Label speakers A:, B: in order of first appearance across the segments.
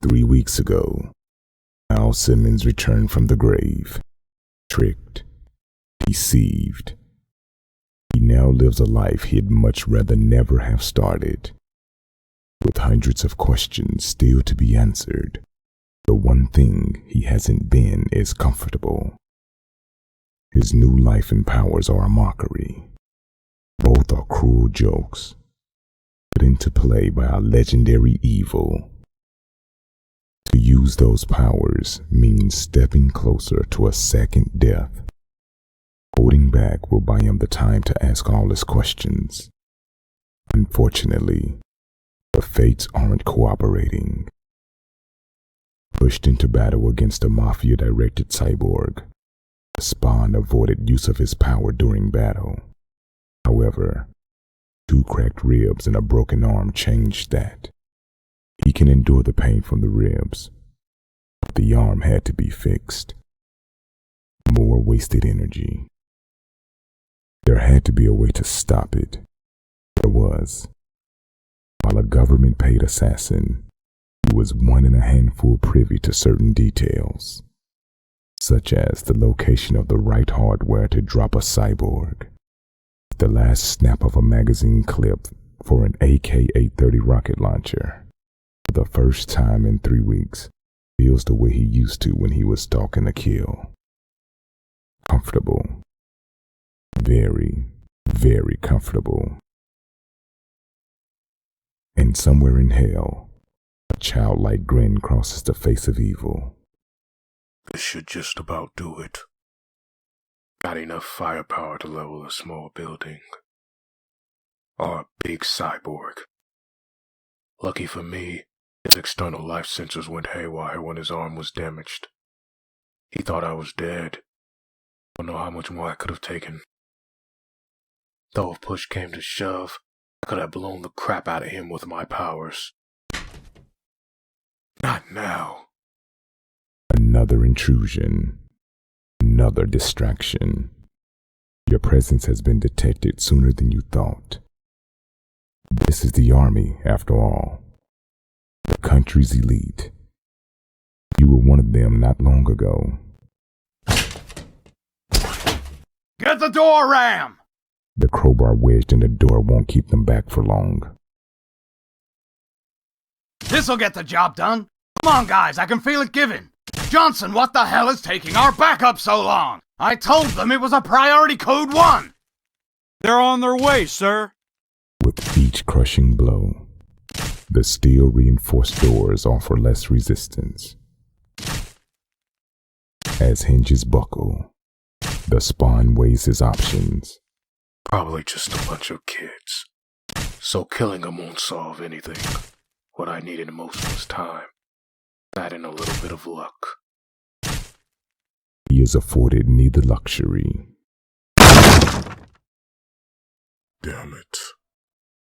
A: 3 weeks ago, Al Simmons returned from the grave, tricked, deceived. He now lives a life he'd much rather never have started. With hundreds of questions still to be answered, the one thing he hasn't been is comfortable. His new life and powers are a mockery. Both are cruel jokes, put into play by a legendary evil. To use those powers means stepping closer to a second death. Holding back will buy him the time to ask all his questions. Unfortunately, the fates aren't cooperating. Pushed into battle against a Mafia-directed cyborg, the Spawn avoided use of his power during battle. However, 2 cracked ribs and a broken arm changed that. He can endure the pain from the ribs, but the arm had to be fixed. More wasted energy. There had to be a way to stop it. There was. While a government-paid assassin, he was one in a handful privy to certain details, such as the location of the right hardware to drop a cyborg, the last snap of a magazine clip for an AK-830 rocket launcher. For the first time in 3 weeks, feels the way he used to when he was stalking a kill. Comfortable. Very, very comfortable. And somewhere in hell, a childlike grin crosses the face of evil.
B: This should just about do it. Got enough firepower to level a small building. Or a big cyborg. Lucky for me, his external life sensors went haywire when his arm was damaged. He thought I was dead. Don't know how much more I could have taken. Though if push came to shove, I could have blown the crap out of him with my powers. Not now.
A: Another intrusion. Another distraction. Your presence has been detected sooner than you thought. This is the army, after all. The country's elite. You were one of them not long ago.
C: Get the door, Ram!
A: The crowbar wedged in the door won't keep them back for long.
C: This'll get the job done. Come on, guys, I can feel it giving. Johnson, what the hell is taking our backup so long? I told them it was a priority code 1.
D: They're on their way, sir.
A: With each crushing blow, the steel-reinforced doors offer less resistance. As hinges buckle, the Spawn weighs his options.
B: Probably just a bunch of kids. So killing them won't solve anything. What I needed most was time. That and a little bit of luck.
A: He is afforded neither luxury.
B: Damn it.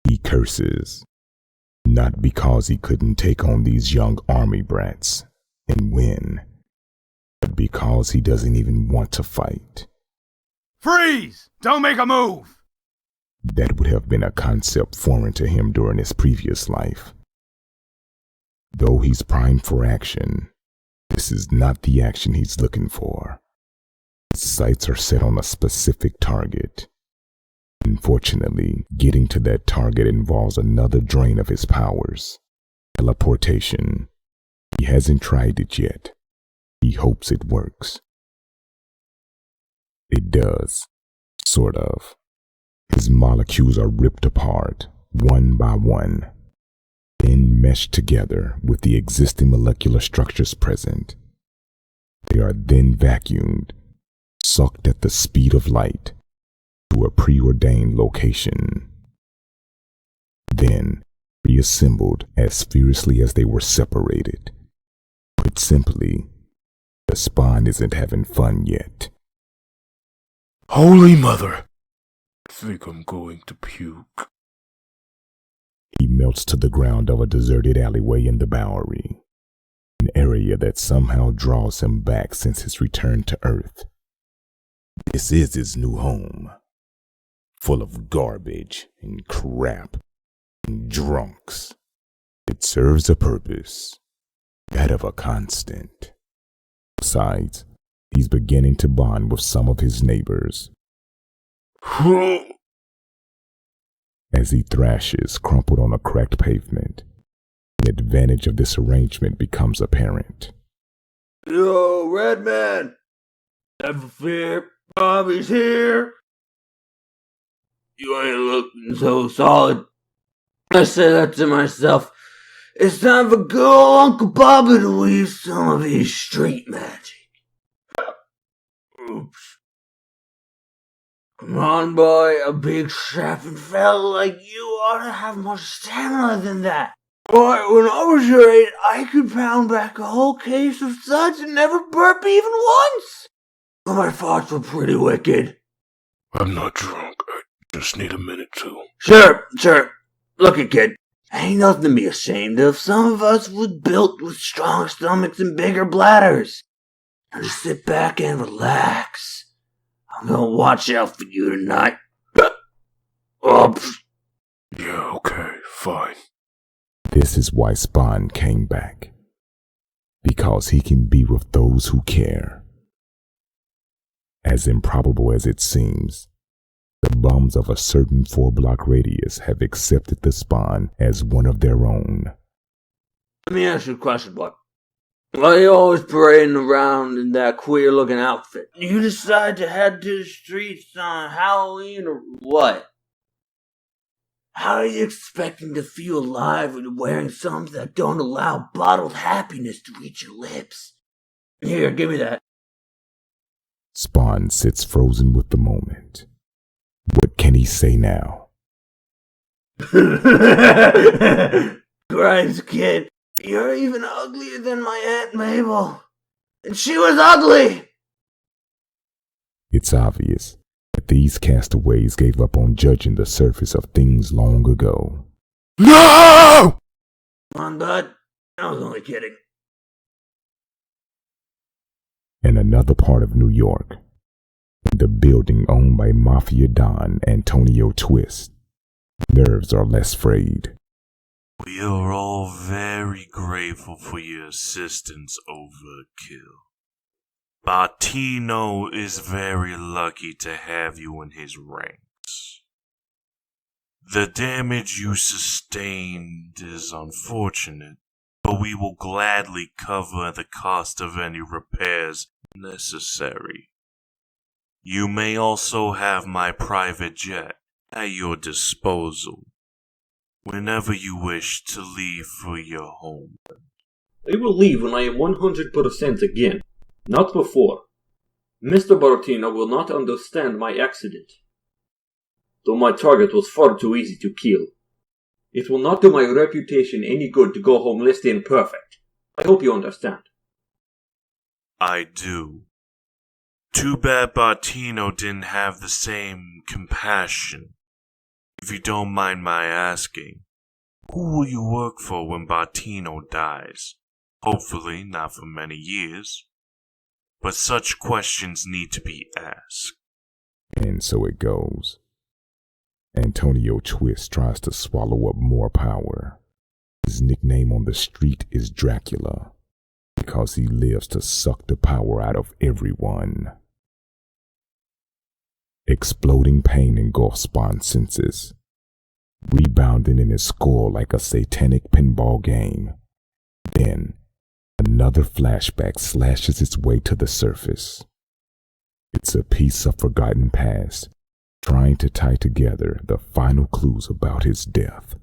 A: He curses, not because he couldn't take on these young army brats and win, but because he doesn't even want to fight.
C: Freeze! Don't make a move!
A: That would have been a concept foreign to him during his previous life. Though he's primed for action, this is not the action he's looking for. His sights are set on a specific target. Unfortunately, getting to that target involves another drain of his powers. Teleportation. He hasn't tried it yet. He hopes it works. It does. Sort of. His molecules are ripped apart, one by one, then meshed together with the existing molecular structures present. They are then vacuumed, sucked at the speed of light, to a preordained location. Then reassembled as fiercely as they were separated. Put simply, the Spawn isn't having fun yet.
B: Holy mother! I think I'm going to puke.
A: He melts to the ground of a deserted alleyway in the Bowery, an area that somehow draws him back since his return to Earth. This is his new home, full of garbage and crap and drunks. It serves a purpose. that of a constant. Besides, he's beginning to bond with some of his neighbors. As he thrashes, crumpled on a cracked pavement, the advantage of this arrangement becomes apparent.
E: Yo, Redman! Never fear, Bobby's here! You ain't looking so solid. I say that to myself. It's time for good old Uncle Bobby to leave some of his street magic. Oops. Come on, boy. A big strapping fella like you ought to have more stamina than that. Boy, when I was your age, I could pound back a whole case of suds and never burp even once. But my thoughts were pretty wicked.
B: I'm not drunk. I just need a minute to.
E: Sure. Look at kid. Ain't nothing to be ashamed of. Some of us was built with strong stomachs and bigger bladders. Now just sit back and relax. I'm gonna watch out for you tonight.
B: Yeah, okay, fine.
A: This is why Spawn came back. Because he can be with those who care. As improbable as it seems, the bums of a certain 4-block radius have accepted the Spawn as one of their own.
E: Let me ask you a question, boy. Why are you always parading around in that queer-looking outfit? You decide to head to the streets on Halloween or what? How are you expecting to feel alive when you're wearing something that don't allow bottled happiness to reach your lips? Here, give me that.
A: Spawn sits frozen with the moment. What can he say now?
E: Grimes, kid, you're even uglier than my Aunt Mabel. And she was ugly!
A: It's obvious that these castaways gave up on judging the surface of things long ago.
B: No!
E: Come on, bud. I was only kidding.
A: In another part of New York, in the building owned by Mafia Don Antonio Twist, nerves are less frayed.
F: We are all very grateful for your assistance, Overt-kill. Bartino is very lucky to have you in his ranks. The damage you sustained is unfortunate, but we will gladly cover the cost of any repairs necessary. You may also have my private jet at your disposal whenever you wish to leave for your home.
G: I will leave when I am 100% again, not before. Mr. Bartino will not understand my accident. Though my target was far too easy to kill. It will not do my reputation any good to go home less than perfect. I hope you understand.
F: I do. Too bad Bartino didn't have the same compassion. If you don't mind my asking, who will you work for when Bartino dies? Hopefully not for many years. But such questions need to be asked.
A: And so it goes. Antonio Twist tries to swallow up more power. His nickname on the street is Dracula, because he lives to suck the power out of everyone. Exploding pain engulfs Spawn's senses, rebounding in his skull like a satanic pinball game. Then, another flashback slashes its way to the surface. It's a piece of forgotten past, trying to tie together the final clues about his death.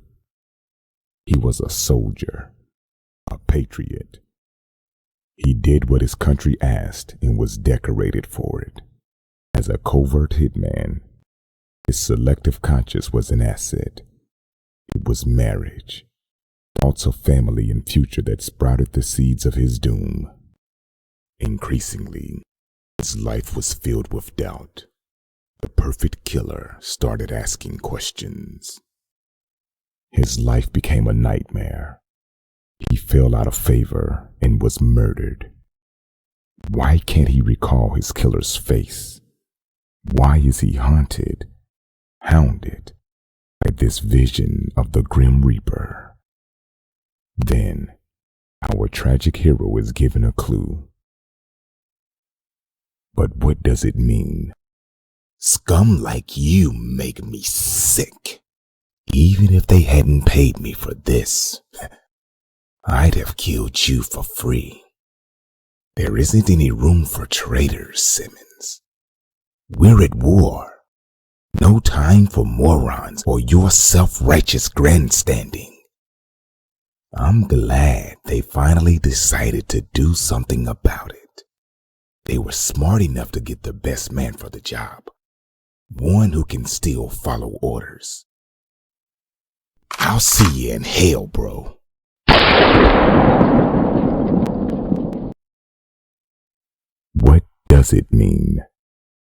A: He was a soldier, a patriot. He did what his country asked and was decorated for it. As a covert hitman, his selective conscience was an asset. It was marriage, thoughts of family and future that sprouted the seeds of his doom. Increasingly, his life was filled with doubt. The perfect killer started asking questions. His life became a nightmare. He fell out of favor and was murdered. Why can't he recall his killer's face? Why is he haunted, hounded by this vision of the Grim Reaper? Then, Our tragic hero is given a clue. But what does it mean?
H: Scum like you make me sick. Even if they hadn't paid me for this, I'd have killed you for free. There isn't any room for traitors, Simmons. We're at war. No time for morons or your self-righteous grandstanding. I'm glad they finally decided to do something about it. They were smart enough to get the best man for the job. One who can still follow orders. I'll see you in hell, bro.
A: What does it mean?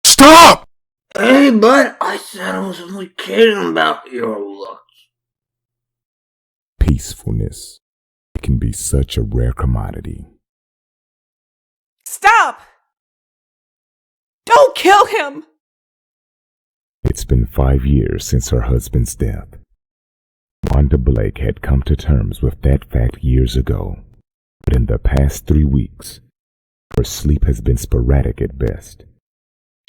B: Stop!
E: Hey, bud, I said I was only kidding about your looks.
A: Peacefulness. It can be such a rare commodity.
I: Stop! Don't kill him!
A: It's been 5 years since her husband's death. Wanda Blake had come to terms with that fact years ago, but in the past 3 weeks, her sleep has been sporadic at best.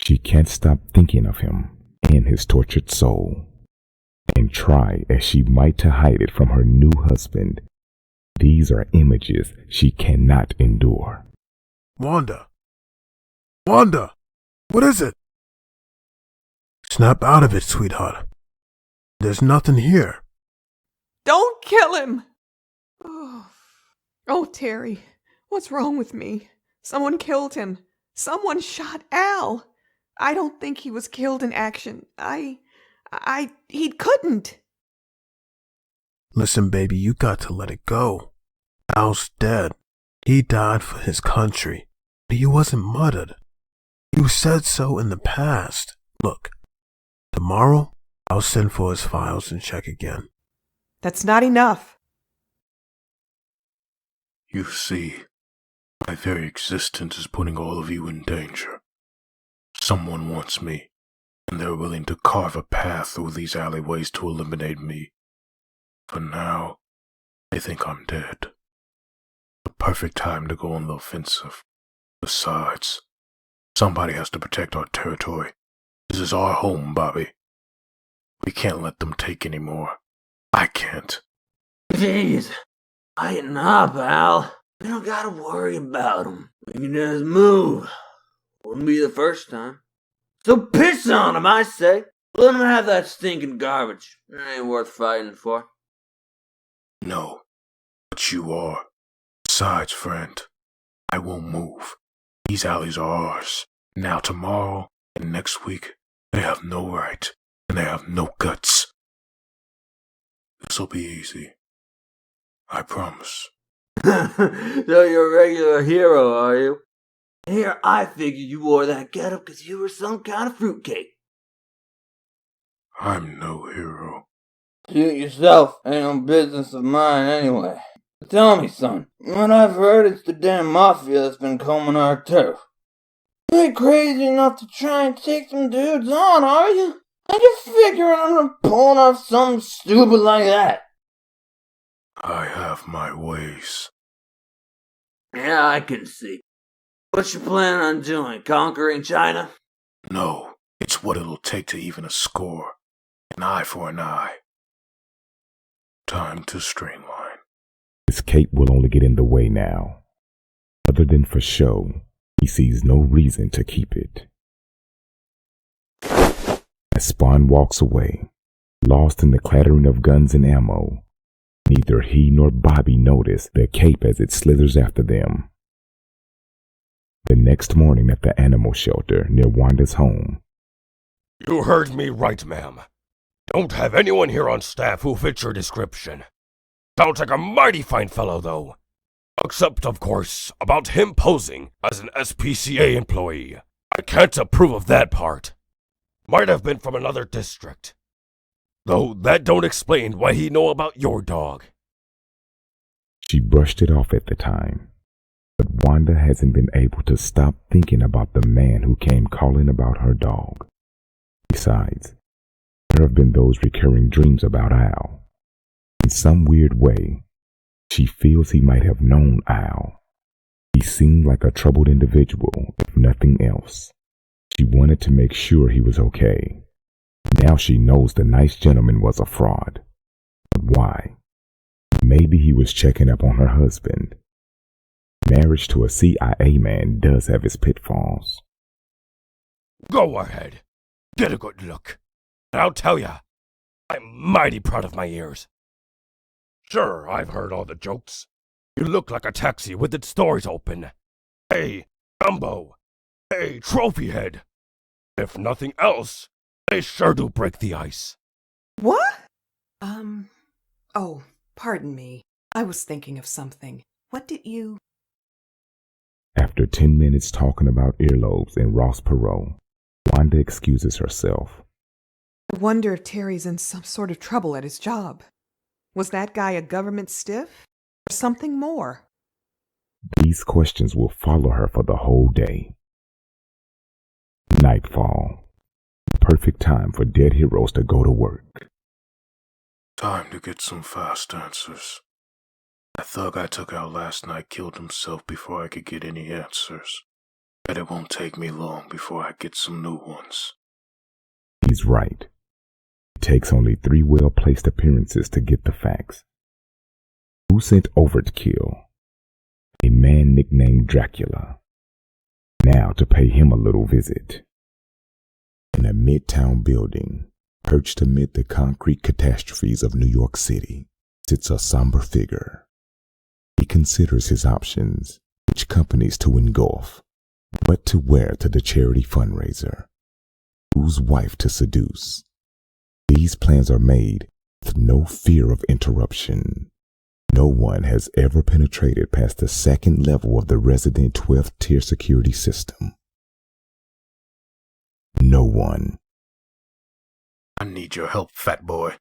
A: She can't stop thinking of him and his tortured soul. And try as she might to hide it from her new husband, these are images she cannot endure.
B: Wanda! Wanda! What is it? Snap out of it, sweetheart. There's nothing here.
I: Don't kill him! Oh, Terry, what's wrong with me? Someone killed him. Someone shot Al. I don't think he was killed in action. He couldn't.
B: Listen, baby, you got to let it go. Al's dead. He died for his country. But he wasn't murdered. You said so in the past. Look, tomorrow I'll send for his files and check again.
I: That's not enough.
B: You see, my very existence is putting all of you in danger. Someone wants me, and they're willing to carve a path through these alleyways to eliminate me. For now, they think I'm dead. The perfect time to go on the offensive. Besides, somebody has to protect our territory. This is our home, Bobby. We can't let them take any more. I can't.
E: Jeez, lighten up, Al. We don't gotta worry about him. We can just move. Wouldn't be the first time. So piss on him, I say. Let him have that stinking garbage. It ain't worth fighting for.
B: No, but you are. Besides, friend, I won't move. These alleys are ours. Now tomorrow and next week, they have no right, and they have no guts. This'll be easy. I promise.
E: So you're a regular hero, are you? Here, I figured you wore that getup because you were some kind of fruitcake.
B: I'm no hero.
E: Shoot yourself. Ain't no business of mine anyway. But tell me, son, what I've heard, it's the damn Mafia that's been combing our turf. You ain't crazy enough to try and take some dudes on, are you? I just figuring I'm pulling off something stupid like that.
B: I have my ways.
E: Yeah, I can see. What you planning on doing? Conquering China?
B: No, it's what it'll take to even a score. An eye for an eye. Time to streamline.
A: His cape will only get in the way now. Other than for show, he sees no reason to keep it. As Spawn walks away, lost in the clattering of guns and ammo, neither he nor Bobby notice the cape as it slithers after them. The next morning at the animal shelter near Wanda's home.
J: You heard me right, ma'am. Don't have anyone here on staff who fits your description. Sounds like a mighty fine fellow, though. Except, of course, about him posing as an SPCA employee. I can't approve of that part. Might have been from another district. Though that don't explain why he know about your dog.
A: She brushed it off at the time. But Wanda hasn't been able to stop thinking about the man who came calling about her dog. Besides, there have been those recurring dreams about Al. In some weird way, She feels he might have known Al. He seemed like a troubled individual, if nothing else. She wanted to make sure he was okay. Now she knows the nice gentleman was a fraud. But why? Maybe he was checking up on her husband. Marriage to a CIA man does have its pitfalls.
J: Go ahead. Get a good look. And I'll tell ya, I'm mighty proud of my ears. Sure, I've heard all the jokes. You look like a taxi with its doors open. Hey, Dumbo. Hey, Trophy Head. If nothing else, they sure do break the ice.
I: What?
K: Oh, pardon me. I was thinking of something. What did you...
A: After 10 minutes talking about earlobes and Ross Perot, Wanda excuses herself.
I: I wonder if Terry's in some sort of trouble at his job. Was that guy a government stiff? Or something more?
A: These questions will follow her for the whole day. Nightfall. Perfect time for dead heroes to go to work.
B: Time to get some fast answers. That thug I took out last night killed himself before I could get any answers. Bet it won't take me long before I get some new ones.
A: He's right. It takes only 3 well-placed appearances to get the facts. Who sent Overt-kill? A man nicknamed Dracula. Now to pay him a little visit. In a midtown building, perched amid the concrete catastrophes of New York City, sits a somber figure. He considers his options, which companies to engulf, what to wear to the charity fundraiser, whose wife to seduce. These plans are made with no fear of interruption. No one has ever penetrated past the 2nd level of the resident 12th tier security system. No one.
B: I need your help, fat boy.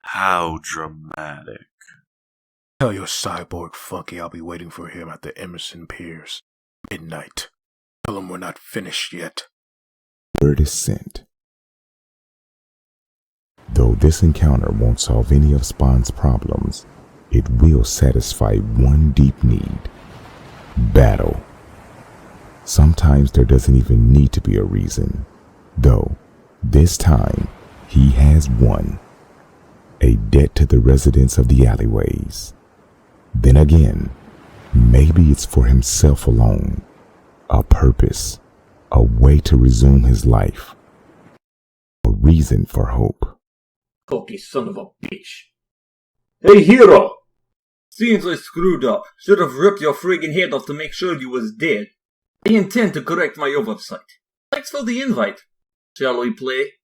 F: How dramatic.
B: Tell your cyborg Funky I'll be waiting for him at the Emerson Piers. Midnight. Tell him we're not finished yet.
A: Word is sent. Though this encounter won't solve any of Spawn's problems, it will satisfy one deep need. Battle. Sometimes there doesn't even need to be a reason. Though, this time, he has one. A debt to the residents of the alleyways. Then again, maybe it's for himself alone. A purpose. A way to resume his life. A reason for hope.
G: Cocky son of a bitch. Hey, hero! Seems I screwed up. Should have ripped your friggin' head off to make sure you was dead. I intend to correct my oversight. Thanks for the invite. Shall we play?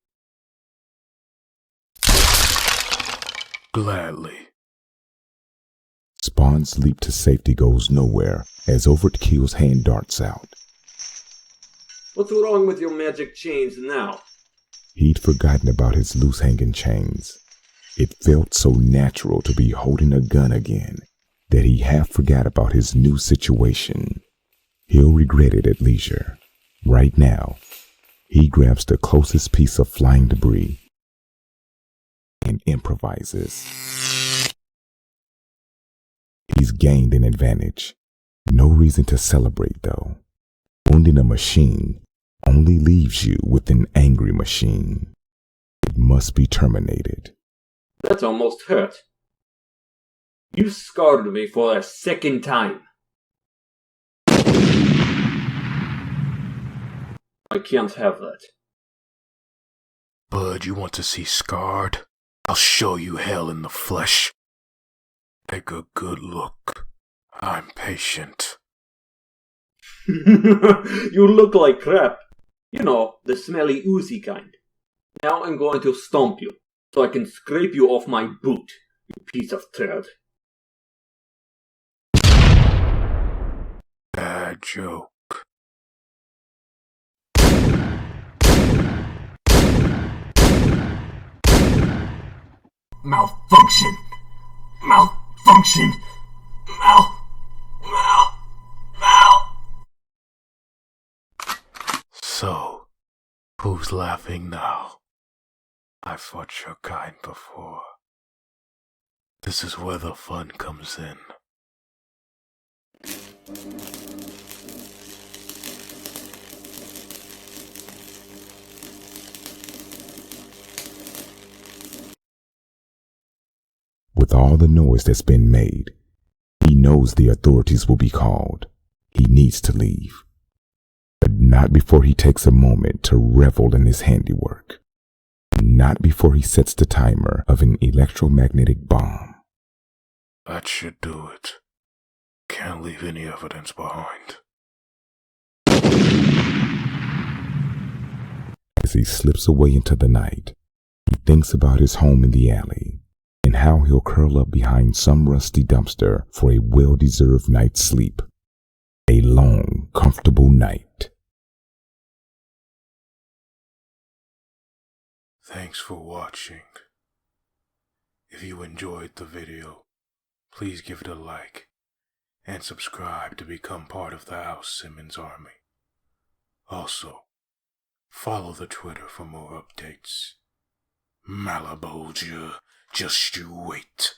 B: Gladly.
A: Spawn's leap to safety goes nowhere as Overt-kill's hand darts out.
G: What's wrong with your magic chains now?
A: He'd forgotten about his loose hanging chains. It felt so natural to be holding a gun again that he half forgot about his new situation. He'll regret it at leisure. Right now, he grabs the closest piece of flying debris and improvises. He's gained an advantage. No reason to celebrate, though. Wounding a machine only leaves you with an angry machine. It must be terminated.
G: That almost hurt. You scarred me for a 2nd time. I can't have that.
B: Bud, you want to see scarred? I'll show you hell in the flesh. Take a good look. I'm patient.
G: You look like crap. You know, the smelly oozy kind. Now I'm going to stomp you, so I can scrape you off my boot, you piece of turd.
B: Bad joke.
H: Malfunction! Malfunction!
B: So, who's laughing now? I fought your kind before. This is where the fun comes in.
A: With all the noise that's been made, he knows the authorities will be called. He needs to leave. But not before he takes a moment to revel in his handiwork. Not before he sets the timer of an electromagnetic bomb.
B: That should do it. Can't leave any evidence behind.
A: As he slips away into the night, he thinks about his home in the alley and how he'll curl up behind some rusty dumpster for a well-deserved night's sleep. A long, comfortable night.
B: Thanks for watching. If you enjoyed the video, please give it a like and subscribe to become part of the House Simmons Army. Also, follow the Twitter for more updates. Malibu, just you wait.